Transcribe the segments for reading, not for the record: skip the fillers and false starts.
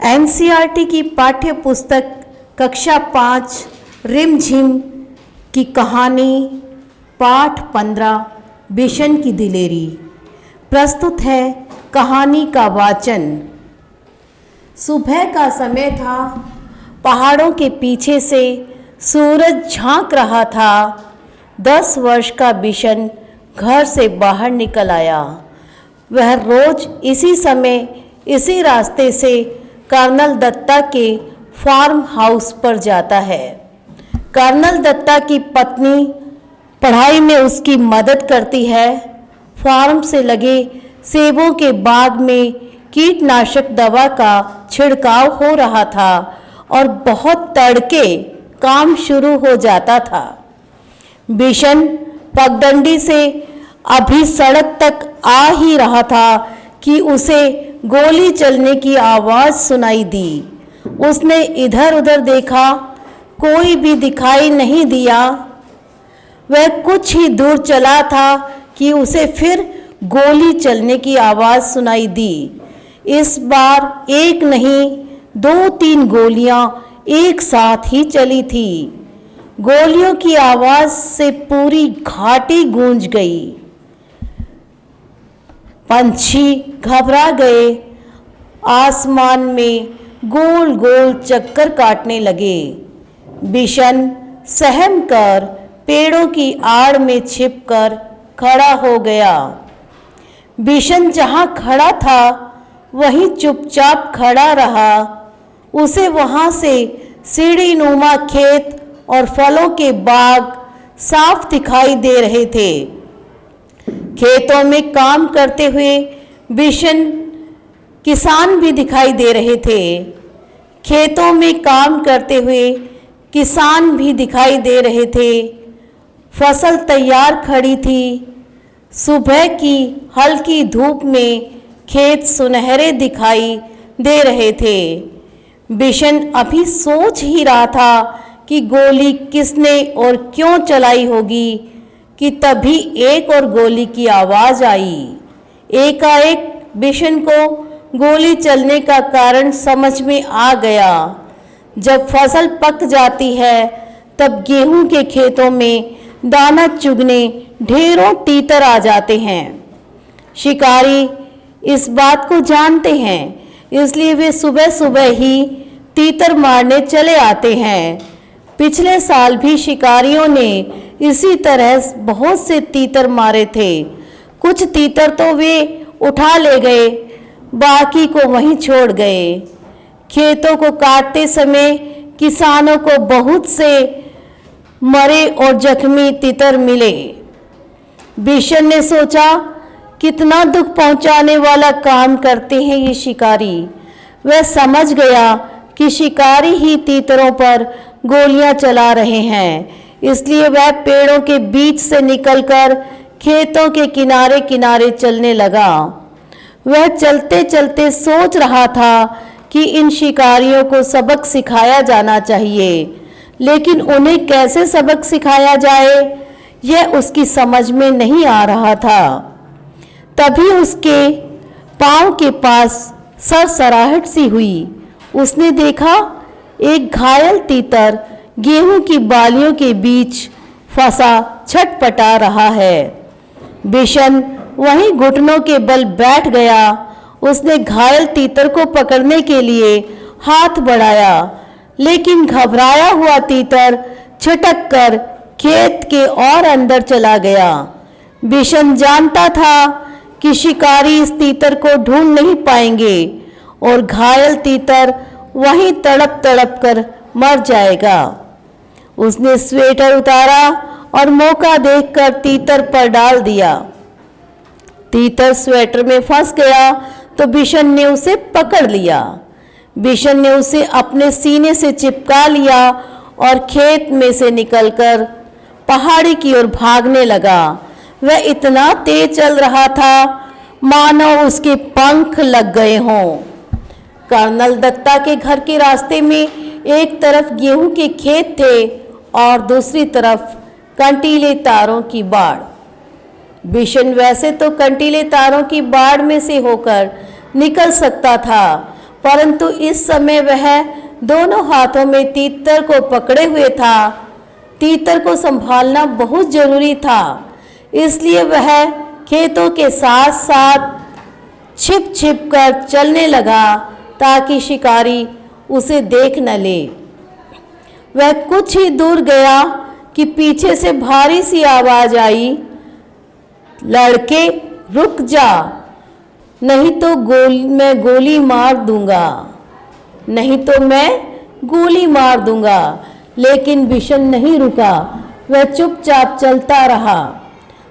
NCERT की पाठ्य पुस्तक कक्षा 5 रिमझिम की कहानी पाठ 15 बिशन की दिलेरी। प्रस्तुत है कहानी का वाचन। सुबह का समय था। पहाड़ों के पीछे से सूरज झांक रहा था। 10 वर्ष का बिशन घर से बाहर निकल आया। वह रोज इसी समय इसी रास्ते से कर्नल दत्ता के फार्म हाउस पर जाता है। कर्नल दत्ता की पत्नी पढ़ाई में उसकी मदद करती है। फार्म से लगे सेबों के बाग में कीटनाशक दवा का छिड़काव हो रहा था और बहुत तड़के काम शुरू हो जाता था। बिशन पगडंडी से अभी सड़क तक आ ही रहा था कि उसे गोली चलने की आवाज़ सुनाई दी। उसने इधर उधर देखा, कोई भी दिखाई नहीं दिया। वह कुछ ही दूर चला था कि उसे फिर गोली चलने की आवाज़ सुनाई दी। इस बार एक नहीं 2-3 गोलियां एक साथ ही चली थी। गोलियों की आवाज़ से पूरी घाटी गूंज गई। पंछी घबरा गए। आसमान में गोल गोल चक्कर काटने लगे। बिशन सहम कर पेड़ों की आड़ में छिपकर खड़ा हो गया। बिशन जहाँ खड़ा था वहीं चुपचाप खड़ा रहा। उसे वहाँ से सीढ़ी नुमा खेत और फलों के बाग साफ दिखाई दे रहे थे। खेतों में काम करते हुए बिशन किसान भी दिखाई दे रहे थे। खेतों में काम करते हुए किसान भी दिखाई दे रहे थे। फसल तैयार खड़ी थी। सुबह की हल्की धूप में खेत सुनहरे दिखाई दे रहे थे। बिशन अभी सोच ही रहा था कि गोली किसने और क्यों चलाई होगी कि तभी एक और गोली की आवाज़ आई। एकाएक बिशन को गोली चलने का कारण समझ में आ गया। जब फसल पक जाती है तब गेहूं के खेतों में दाना चुगने ढेरों तीतर आ जाते हैं। शिकारी इस बात को जानते हैं, इसलिए वे सुबह सुबह ही तीतर मारने चले आते हैं। पिछले साल भी शिकारियों ने इसी तरह बहुत से तीतर मारे थे। कुछ तीतर तो वे उठा ले गए, बाकी को वहीं छोड़ गए। खेतों को काटते समय किसानों को बहुत से मरे और जख्मी तीतर मिले। बिशन ने सोचा, कितना दुख पहुंचाने वाला काम करते हैं ये शिकारी। वह समझ गया कि शिकारी ही तीतरों पर गोलियां चला रहे हैं, इसलिए वह पेड़ों के बीच से निकलकर खेतों के किनारे किनारे चलने लगा। वह चलते चलते सोच रहा था कि इन शिकारियों को सबक सिखाया जाना चाहिए, लेकिन उन्हें कैसे सबक सिखाया जाए यह उसकी समझ में नहीं आ रहा था। तभी उसके पांव के पास सरसराहट सी हुई। उसने देखा एक घायल तीतर गेहूं की बालियों के बीच फंसा छटपटा रहा है। बिशन वहीं घुटनों के बल बैठ गया। उसने घायल तीतर को पकड़ने के लिए हाथ बढ़ाया, लेकिन घबराया हुआ तीतर छिटक कर खेत के और अंदर चला गया। बिशन जानता था कि शिकारी इस तीतर को ढूंढ नहीं पाएंगे और घायल तीतर वहीं तड़प तड़प कर मर जाएगा। उसने स्वेटर उतारा और मौका देखकर तीतर पर डाल दिया। तीतर स्वेटर में फंस गया तो बिशन ने उसे पकड़ लिया। बिशन ने उसे अपने सीने से चिपका लिया और खेत में से निकलकर पहाड़ी की ओर भागने लगा। वह इतना तेज चल रहा था मानो उसके पंख लग गए हों। कर्नल दत्ता के घर के रास्ते में एक तरफ गेहूं के खेत थे और दूसरी तरफ कंटीले तारों की बाड़। बिशन वैसे तो कंटीले तारों की बाड़ में से होकर निकल सकता था, परंतु इस समय वह दोनों हाथों में तीतर को पकड़े हुए था। तीतर को संभालना बहुत जरूरी था, इसलिए वह खेतों के साथ साथ छिप छिप कर चलने लगा ताकि शिकारी उसे देख न ले। वह कुछ ही दूर गया कि पीछे से भारी सी आवाज आई, लड़के रुक जा, नहीं तो मैं गोली मार दूंगा, नहीं तो मैं गोली मार दूंगा। लेकिन बिशन नहीं रुका, वह चुपचाप चलता रहा।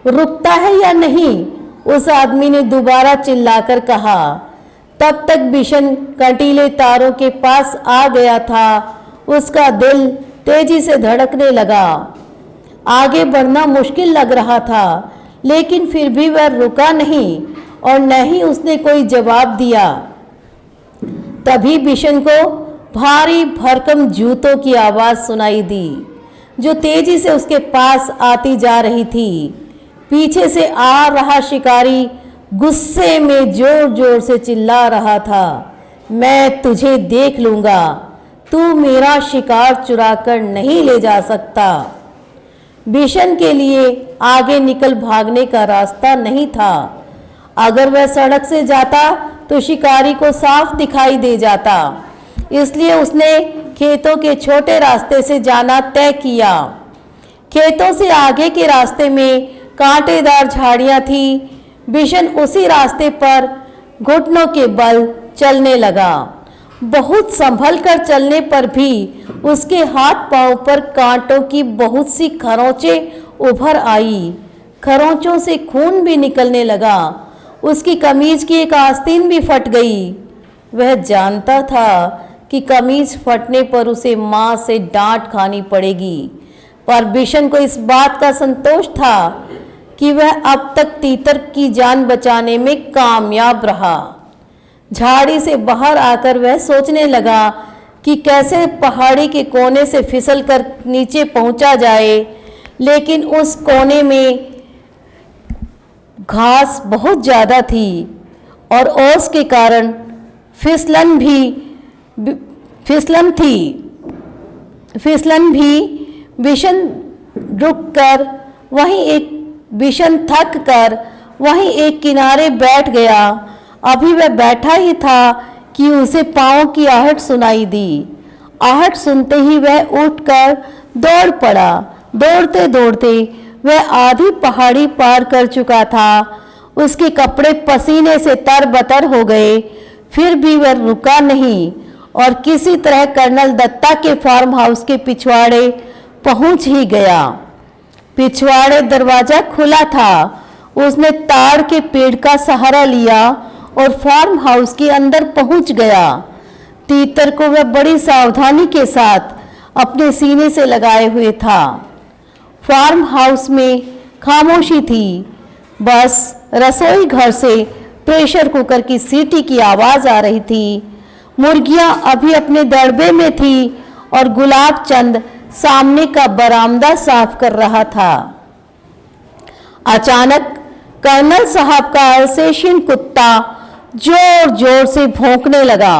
रुकता है या नहीं, उस आदमी ने दोबारा चिल्लाकर कहा। तब तक बिशन कंटीले तारों के पास आ गया था। उसका दिल तेजी से धड़कने लगा। आगे बढ़ना मुश्किल लग रहा था, लेकिन फिर भी वह रुका नहीं और न ही उसने कोई जवाब दिया। तभी बिशन को भारी भरकम जूतों की आवाज सुनाई दी, जो तेजी से उसके पास आती जा रही थी। पीछे से आ रहा शिकारी गुस्से में जोर जोर से चिल्ला रहा था, मैं तुझे देख लूंगा, तू मेरा शिकार चुरा कर नहीं ले जा सकता। बिशन के लिए आगे निकल भागने का रास्ता नहीं था। अगर वह सड़क से जाता तो शिकारी को साफ दिखाई दे जाता, इसलिए उसने खेतों के छोटे रास्ते से जाना तय किया। खेतों से आगे के रास्ते में कांटेदार झाड़ियां थी। बिशन उसी रास्ते पर घुटनों के बल चलने लगा। बहुत संभल कर चलने पर भी उसके हाथ पांव पर कांटों की बहुत सी खरोंचें उभर आई। खरोंचों से खून भी निकलने लगा। उसकी कमीज की एक आस्तीन भी फट गई। वह जानता था कि कमीज फटने पर उसे मां से डांट खानी पड़ेगी, पर बिशन को इस बात का संतोष था कि वह अब तक तीतर की जान बचाने में कामयाब रहा। झाड़ी से बाहर आकर वह सोचने लगा कि कैसे पहाड़ी के कोने से फिसलकर नीचे पहुंचा जाए, लेकिन उस कोने में घास बहुत ज़्यादा थी और ओस के कारण फिसलन भी। बिशन थक कर वहीं एक किनारे बैठ गया। अभी वह बैठा ही था कि उसे पाँव की आहट सुनाई दी। आहट सुनते ही वह उठकर दौड़ पड़ा। दौड़ते दौड़ते वह आधी पहाड़ी पार कर चुका था। उसके कपड़े पसीने से तरबतर हो गए, फिर भी वह रुका नहीं और किसी तरह कर्नल दत्ता के फार्म हाउस के पिछवाड़े पहुंच ही गया। पिछवाड़े दरवाजा खुला था। उसने ताड़ के पेड़ का सहारा लिया और फार्म हाउस के अंदर पहुंच गया। तीतर को वह बड़ी सावधानी के साथ अपने सीने से लगाए हुए था। फार्म हाउस में खामोशी थी। बस रसोई घर से प्रेशर कुकर की सीटी की आवाज आ रही थी। मुर्गियां अभी अपने दड़बे में थी और गुलाब चंद सामने का बरामदा साफ कर रहा था। अचानक कर्नल साहब का अल्सेशियन कुत्ता जोर जोर से भौंकने लगा।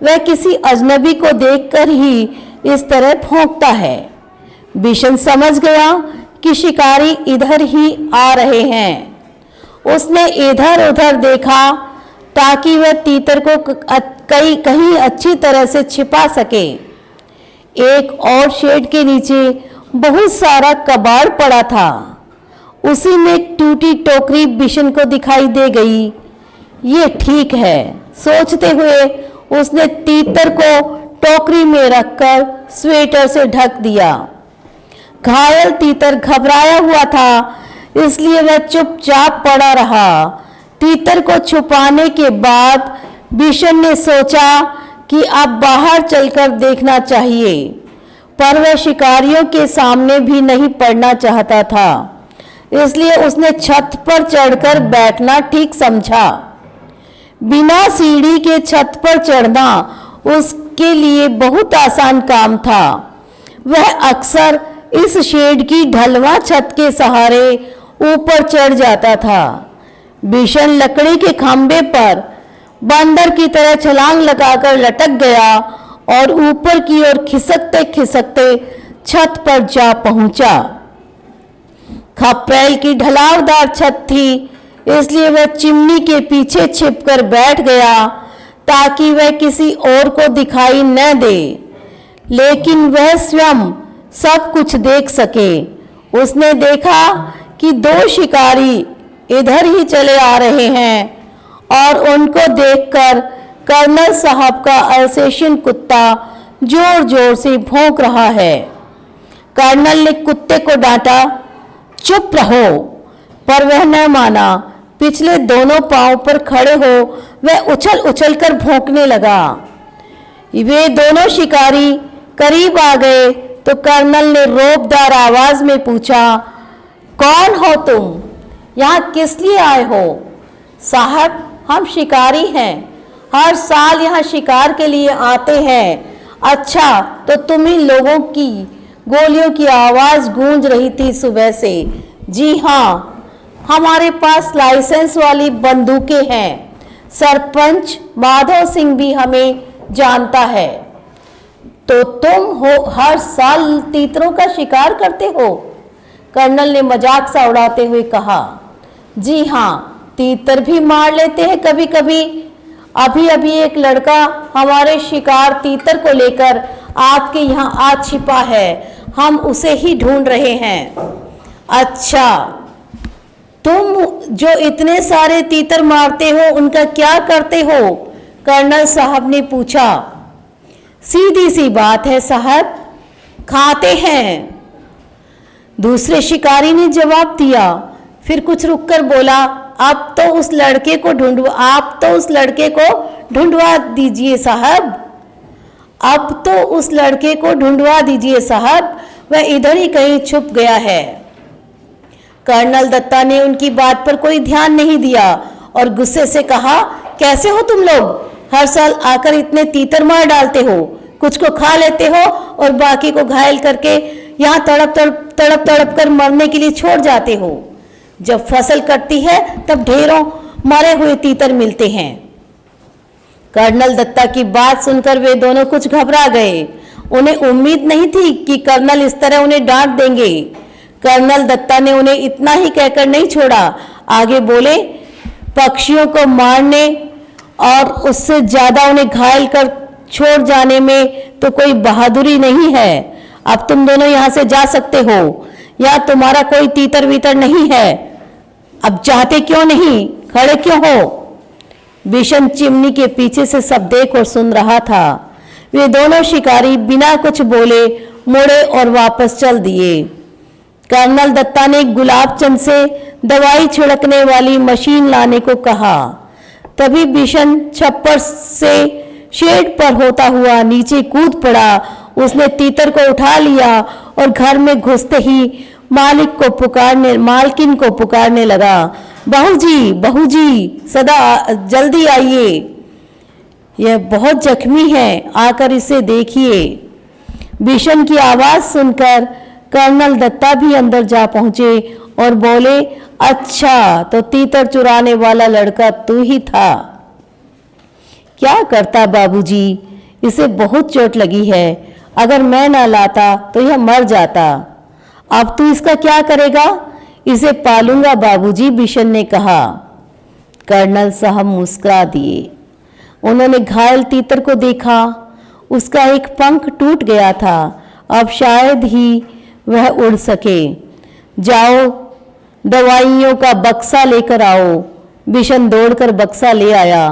वह किसी अजनबी को देखकर ही इस तरह भौंकता है। बिशन समझ गया कि शिकारी इधर ही आ रहे हैं। उसने इधर उधर देखा ताकि वह तीतर को कहीं अच्छी तरह से छिपा सके। एक और शेड के नीचे बहुत सारा कबाड़ पड़ा था। उसी में एक टूटी टोकरी बिशन को दिखाई दे गई। ये ठीक है, सोचते हुए उसने तीतर को टोकरी में रखकर स्वेटर से ढक दिया। घायल तीतर घबराया हुआ था, इसलिए वह चुपचाप पड़ा रहा। तीतर को छुपाने के बाद बिशन ने सोचा कि अब बाहर चलकर देखना चाहिए, पर वह शिकारियों के सामने भी नहीं पड़ना चाहता था, इसलिए उसने छत पर चढ़कर बैठना ठीक समझा। बिना सीढ़ी के छत पर चढ़ना उसके लिए बहुत आसान काम था। वह अक्सर इस शेड की ढलवा छत के सहारे ऊपर चढ़ जाता था। बिशन लकड़ी के खंभे पर बंदर की तरह छलांग लगाकर लटक गया और ऊपर की ओर खिसकते खिसकते छत पर जा पहुंचा। खपरेल की ढलावदार छत थी, इसलिए वह चिमनी के पीछे छिपकर बैठ गया ताकि वह किसी और को दिखाई न दे, लेकिन वह स्वयं सब कुछ देख सके। उसने देखा कि दो शिकारी इधर ही चले आ रहे हैं और उनको देखकर कर्नल साहब का अल्सेशियन कुत्ता जोर जोर से भौंक रहा है। कर्नल ने कुत्ते को डांटा, चुप रहो, पर वह न माना। पिछले दोनों पांव पर खड़े हो वह उछल उछल कर भौंकने लगा। वे दोनों शिकारी करीब आ गए तो कर्नल ने रौबदार आवाज में पूछा, कौन हो तुम? यहाँ किस लिए आए हो? साहब, हम शिकारी हैं, हर साल यहाँ शिकार के लिए आते हैं। अच्छा, तो तुम ही लोगों की गोलियों की आवाज गूंज रही थी सुबह से। जी हाँ, हमारे पास लाइसेंस वाली बंदूकें हैं। सरपंच माधव सिंह भी हमें जानता है। तो तुम हो हर साल तीतरों का शिकार करते हो? कर्नल ने मजाक सा उड़ाते हुए कहा। जी हाँ, तीतर भी मार लेते हैं कभी कभी। अभी अभी एक लड़का हमारे शिकार तीतर को लेकर आपके यहाँ आ छिपा है, हम उसे ही ढूंढ रहे हैं। अच्छा, तुम जो इतने सारे तीतर मारते हो उनका क्या करते हो? कर्नल साहब ने पूछा। सीधी सी बात है साहब, खाते हैं, दूसरे शिकारी ने जवाब दिया। फिर कुछ रुककर बोला, आप तो उस लड़के को ढूंढवा दीजिए साहब। अब तो उस लड़के को ढूंढवा दीजिए साहब, वह इधर ही कहीं छुप गया है। कर्नल दत्ता ने उनकी बात पर कोई ध्यान नहीं दिया और गुस्से से कहा, कैसे हो तुम लोग? हर साल आकर इतने तीतर मार डालते हो, कुछ को खा लेते हो और बाकी को घायल करके यहाँ तड़प कर मरने के लिए छोड़ जाते हो। जब फसल कटती है तब ढेरों मरे हुए तीतर मिलते हैं। कर्नल दत्ता की बात सुनकर वे दोनों कुछ घबरा गए। उन्हें उम्मीद नहीं थी कि कर्नल इस तरह उन्हें डांट देंगे। कर्नल दत्ता ने उन्हें इतना ही कहकर नहीं छोड़ा, आगे बोले, पक्षियों को मारने और उससे ज्यादा उन्हें घायल कर छोड़ जाने में तो कोई बहादुरी नहीं है। अब तुम दोनों यहाँ से जा सकते हो, यहाँ तुम्हारा कोई तीतर वीतर नहीं है। अब चाहते क्यों नहीं, खड़े क्यों हो? बिशन चिमनी के पीछे से सब देख और सुन रहा था। वे दोनों शिकारी बिना कुछ बोले मुड़े और वापस चल दिए। कर्नल दत्ता ने गुलाब चंद से दवाई छिड़कने वाली मशीन लाने को कहा। तभी बिशन छप्पर से शेड पर होता हुआ नीचे कूद पड़ा। उसने तीतर को उठा लिया और घर में घुसते ही मालकिन को पुकारने लगा, बहू जी सदा जल्दी आइए, यह बहुत जख्मी है, आकर इसे देखिए। बिशन की आवाज सुनकर कर्नल दत्ता भी अंदर जा पहुंचे और बोले, अच्छा, तो तीतर चुराने वाला लड़का तू ही था। क्या करता बाबूजी, इसे बहुत चोट लगी है, अगर मैं ना लाता तो यह मर जाता। अब तू इसका क्या करेगा? इसे पालूंगा बाबूजी, बिशन ने कहा। कर्नल साहब मुस्कुरा दिए। उन्होंने घायल तीतर को देखा, उसका एक पंख टूट गया था, अब शायद ही वह उड़ सके। जाओ, दवाइयों का बक्सा लेकर आओ। बिशन दौड़कर बक्सा ले आया।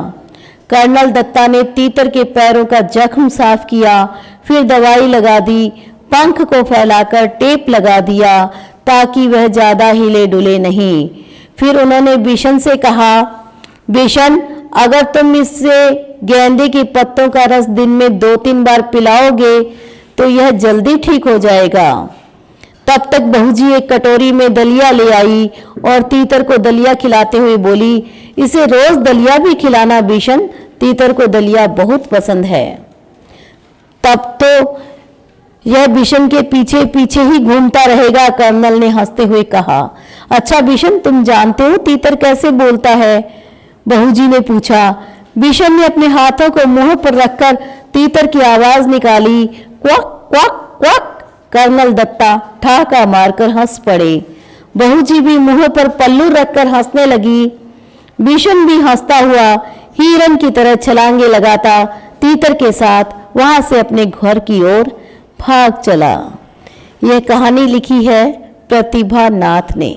कर्नल दत्ता ने तीतर के पैरों का जख्म साफ किया, फिर दवाई लगा दी, पंख को फैलाकर टेप लगा दिया ताकि वह ज्यादा हिले डुले नहीं। फिर उन्होंने बिशन से कहा, बिशन, अगर तुम इससे गेंदे के पत्तों का रस दिन में 2-3 बार पिलाओगे तो यह जल्दी ठीक हो जाएगा। तब तक बहूजी एक कटोरी में दलिया ले आई और तीतर को दलिया खिलाते हुए बोली, इसे रोज दलिया भी खिलाना बिशन, तीतर को दलिया बहुत पसंद है। तब तो यह बिशन के पीछे पीछे ही घूमता रहेगा, कर्नल ने हंसते हुए कहा। अच्छा बिशन, तुम जानते हो तीतर कैसे बोलता है? बहूजी ने पूछा। बिशन ने अपने हाथों को मुंह पर रखकर तीतर की आवाज निकाली, quack quack quack. Colonel Datta ठहाका मारकर हंस पड़े। बहूजी भी मुंह पर पल्लू रखकर हंसने लगी। बिशन भी हंसता हुआ हिरन की तरह छलांगे लगाता तीतर के साथ वहां से अपने घर की ओर भाग चला। यह कहानी लिखी है प्रतिभा नाथ ने।